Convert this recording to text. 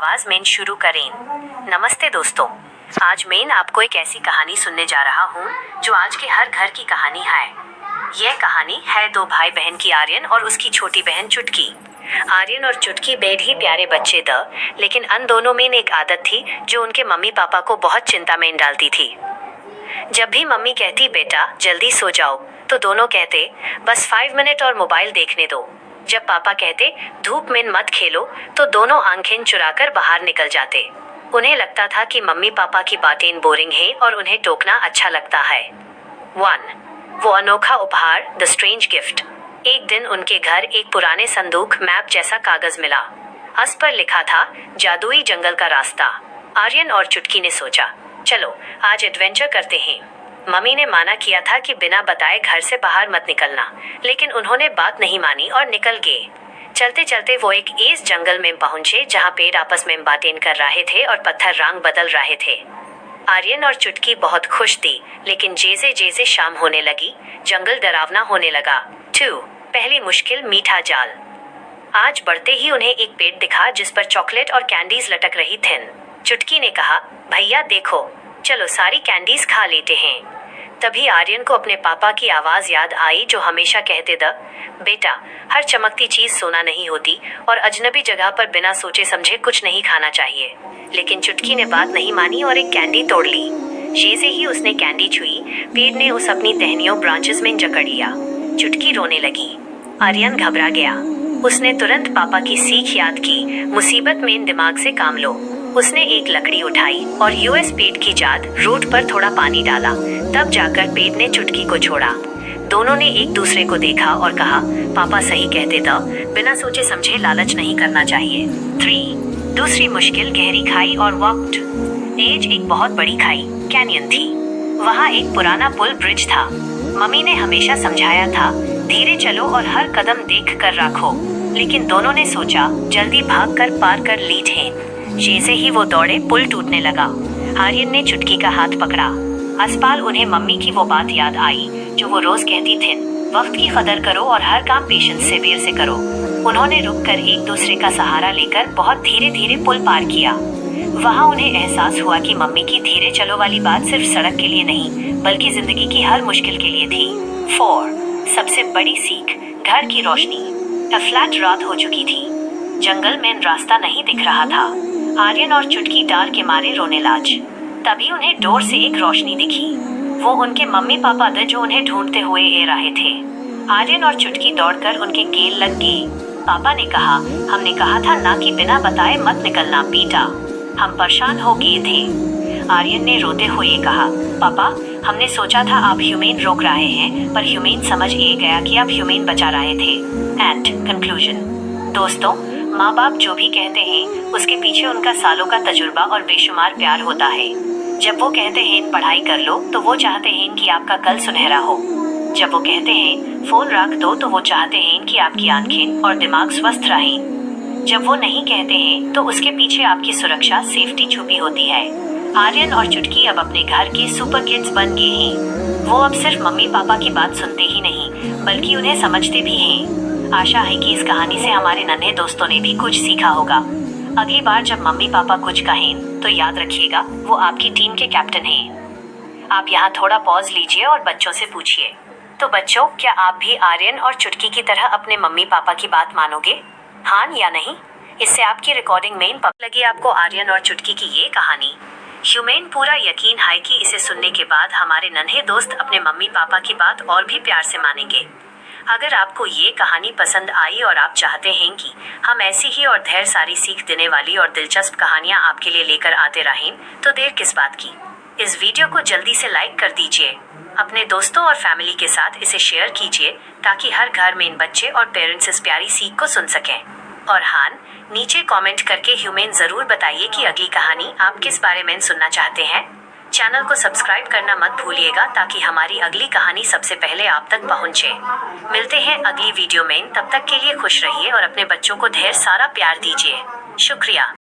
आवाज में शुरू करें। नमस्ते दोस्तों, आज मैं आपको एक ऐसी कहानी सुनने जा रहा हूँ जो आज के हर घर की कहानी है। यह कहानी है दो भाई बहन की, आर्यन और उसकी छोटी बहन चुटकी। आर्यन और चुटकी बेहद ही प्यारे बच्चे थे, लेकिन उन दोनों में एक आदत थी जो उनके मम्मी पापा को बहुत चिंता में डालती थी। जब भी मम्मी कहती बेटा जल्दी सो जाओ, तो दोनों कहते बस 5 मिनट और मोबाइल देखने दो। जब पापा कहते धूप में मत खेलो, तो दोनों आंखें चुराकर बाहर निकल जाते। उन्हें लगता था कि मम्मी पापा की बातें बोरिंग है और उन्हें टोकना अच्छा लगता है। 1. वो अनोखा उपहार, द स्ट्रेंज गिफ्ट। एक दिन उनके घर एक पुराने संदूक मैप जैसा कागज मिला। उस पर लिखा था जादुई जंगल का रास्ता। आर्यन और चुटकी ने सोचा चलो आज एडवेंचर करते हैं। मम्मी ने माना किया था कि बिना बताए घर से बाहर मत निकलना, लेकिन उन्होंने बात नहीं मानी और निकल गए। चलते चलते वो एक ऐसे जंगल में पहुंचे जहां पेड़ आपस में बातें कर रहे थे और पत्थर रंग बदल रहे थे। आर्यन और चुटकी बहुत खुश थी, लेकिन जैसे जैसे शाम होने लगी जंगल डरावना होने लगा। 2. पहली मुश्किल, मीठा जाल। आज बढ़ते ही उन्हें एक पेड़ दिखा जिस पर चॉकलेट और कैंडीज लटक रही थीं। चुटकी ने कहा भैया देखो, चलो सारी कैंडीज खा लेते हैं। तभी आर्यन को अपने पापा की आवाज याद आई जो हमेशा कहते थे बेटा हर चमकती चीज सोना नहीं होती और अजनबी जगह पर बिना सोचे समझे कुछ नहीं खाना चाहिए। लेकिन चुटकी ने बात नहीं मानी और एक कैंडी तोड़ ली। जैसे ही उसने कैंडी छुई, पेड़ ने उस अपनी टहनियों ब्रांचेस में जकड़ लिया। चुटकी रोने लगी। आर्यन घबरा गया। उसने तुरंत पापा की सीख याद की, मुसीबत में दिमाग से काम लो। उसने एक लकड़ी उठाई और यूएस पेड़ की जात रूट पर थोड़ा पानी डाला। तब जाकर पेड़ ने चुटकी को छोड़ा। दोनों ने एक दूसरे को देखा और कहा पापा सही कहते थे, बिना सोचे समझे लालच नहीं करना चाहिए। 3. दूसरी मुश्किल, गहरी खाई और वॉक्ड एज। एक बहुत बड़ी खाई, कैनियन थी। वहाँ एक पुराना पुल ब्रिज था। मम्मी ने हमेशा समझाया था धीरे चलो और हर कदम देख कर रखो, लेकिन दोनों ने सोचा जल्दी भाग कर पार कर ली थे। जैसे ही वो दौड़े पुल टूटने लगा। आर्यन ने चुटकी का हाथ पकड़ा। अस्पताल उन्हें मम्मी की वो बात याद आई जो वो रोज कहती थी, वक्त की कदर करो और हर काम पेशेंस से देर से करो। उन्होंने रुककर एक दूसरे का सहारा लेकर बहुत धीरे धीरे पुल पार किया। वहाँ उन्हें एहसास हुआ कि मम्मी की धीरे चलो वाली बात सिर्फ सड़क के लिए नहीं, बल्कि जिंदगी की हर मुश्किल के लिए थी। 4. सबसे बड़ी सीख, घर की रोशनी। फ्लैट रात हो चुकी थी। जंगल में रास्ता नहीं दिख रहा था। आर्यन और चुटकी डर के मारे रोने लाज। तभी उन्हें डोर से एक रोशनी दिखी। वो उनके मम्मी पापा थे जो उन्हें ढूंढते हुए आ रहे थे। आर्यन और चुटकी दौड़कर उनके गेल लग गई। पापा ने कहा हमने कहा था ना कि बिना बताए मत निकलना बेटा, हम परेशान हो गए थे। आर्यन ने रोते हुए कहा पापा हमने सोचा था आप ह्यूमेन रोक रहे हैं, पर ह्यूमेन समझ ये गया कि आप ह्यूमेन बचा रहे थे। And conclusion. दोस्तों, माँ बाप जो भी कहते हैं उसके पीछे उनका सालों का तजुर्बा और बेशुमार प्यार होता है। जब वो कहते हैं पढ़ाई कर लो, तो वो चाहते हैं कि आपका कल सुनहरा हो। जब वो कहते हैं फोन रख दो, तो वो चाहते हैं कि आपकी आंखें और दिमाग स्वस्थ रहें। जब वो नहीं कहते हैं तो उसके पीछे आपकी सुरक्षा, सेफ्टी छुपी होती है। आर्यन और चुटकी अब अपने घर के सुपर किड्स बन गए हैं। वो अब सिर्फ मम्मी पापा की बात सुनते ही नहीं, बल्कि उन्हें समझते भी हैं। आशा है कि इस कहानी से हमारे नन्हे दोस्तों ने भी कुछ सीखा होगा। अगली बार जब मम्मी पापा कुछ कहें तो याद रखिएगा वो आपकी टीम के कैप्टन हैं। आप यहाँ थोड़ा पॉज लीजिए और बच्चों से पूछिए, तो बच्चों क्या आप भी आर्यन और चुटकी की तरह अपने मम्मी पापा की बात मानोगे, हाँ या नहीं? इससे आपकी रिकॉर्डिंग में लगी आपको आर्यन और चुटकी की ये कहानी। ह्यूमेन पूरा यकीन है कि इसे सुनने के बाद हमारे नन्हे दोस्त अपने मम्मी पापा की बात और भी प्यार से मानेंगे। अगर आपको ये कहानी पसंद आई और आप चाहते हैं कि हम ऐसी ही और ढेर सारी सीख देने वाली और दिलचस्प कहानियाँ आपके लिए लेकर आते रहें, तो देर किस बात की। इस वीडियो को जल्दी से लाइक कर दीजिए। अपने दोस्तों और फैमिली के साथ इसे शेयर कीजिए ताकि हर घर में इन बच्चे और पेरेंट्स इस प्यारी सीख को सुन सकें। और हाँ, नीचे कमेंट करके ह्यूमेन जरूर बताइए कि अगली कहानी आप किस बारे में सुनना चाहते हैं। चैनल को सब्सक्राइब करना मत भूलिएगा ताकि हमारी अगली कहानी सबसे पहले आप तक पहुंचे। मिलते हैं अगली वीडियो में, तब तक के लिए खुश रहिए और अपने बच्चों को ढेर सारा प्यार दीजिए। शुक्रिया।